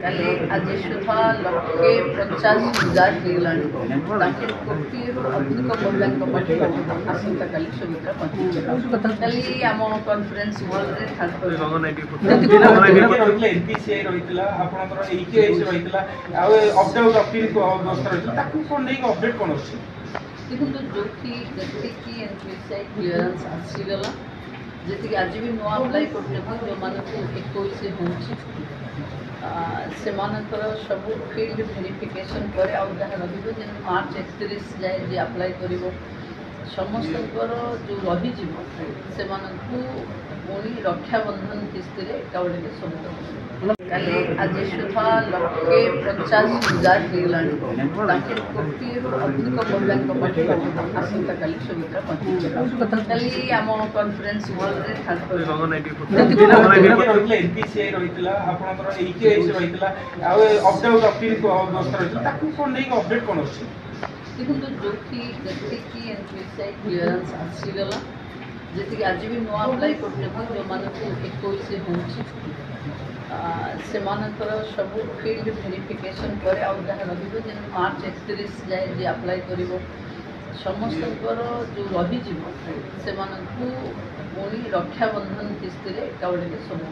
କାଲି ଆଜି ସୁଦ୍ଧା 1,50,000 ହେଇଗଲାଣି। ତାଙ୍କୁ କୋଟିଏରୁ ଅଧିକ ମହିଳାଙ୍କ ପାଖରେ ଆସନ୍ତାକାଲି ସୁବିଧା ପହଞ୍ଚିଯିବ। କାଲି ଆମ କନଫରେନ୍ସ ହଲ୍ରେ ଦେଖନ୍ତୁ ଯେଉଁଠି ଯେତିକି ଏନ୍ପିସିଆଇ କ୍ଲିୟରାନ୍ସ ଆସିଗଲା, ଯେତିକି ଆଜି ବି ନୂଆ ଆପ୍ଲାଏ କରୁଛନ୍ତି ଯେଉଁମାନଙ୍କୁ 21 ହେଉଛି, ସେମାନଙ୍କର ସବୁ ଫିଲ୍ଡ ଭେରିଫିକେସନ୍ ପରେ ଆଉ ଯାହା ରହିବ ଯେମିତି ମାର୍ଚ୍ଚ 31 ଯାଏ ଯିଏ ଆପ୍ଲାଏ କରିବ ସମସ୍ତଙ୍କର ଯେଉଁ ରହିଯିବ ସେମାନଙ୍କୁ ପୁଣି ରକ୍ଷାବନ୍ଧନ କିସ୍ତିରେ ଏକାବଳିରେ ସବୁ କାଲି ଆଜି ସୁଦ୍ଧା 1,50,000 ହେଇଗଲାଣି। ତାଙ୍କୁ କୋଟିଏରୁ ଅଧିକ ମହିଳାଙ୍କ ପାଖରେ ଆସନ୍ତାକାଲି ସୁବିଧା ପହଞ୍ଚିଯିବ। କାଲି ଆମ କନଫରେନ୍ସ ହଲ୍ରେ ଦେଖନ୍ତୁ ଯେଉଁଠି ଯେତିକି ଏନ୍ପିସିଆଇ କ୍ଲିୟରାନ୍ସ ଆସିଗଲା, ଯେତିକି ଆଜି ବି ନୂଆ ଆପ୍ଲାଏ କରୁଛନ୍ତି ଯେଉଁମାନଙ୍କୁ 21 ହେଉଛି, ସେମାନଙ୍କର ସବୁ ଫିଲ୍ଡ ଭେରିଫିକେସନ୍ ପରେ ଆଉ ଯାହା ରହିବ ଯେମିତି ମାର୍ଚ୍ଚ 31 ଯାଏ ଯିଏ ଆପ୍ଲାଏ କରିବ ସମସ୍ତଙ୍କର ଯେଉଁ ରହିଯିବ ସେମାନଙ୍କୁ ପୁଣି ରକ୍ଷାବନ୍ଧନ କିସ୍ତିରେ ଏକାବଳିରେ ସବୁ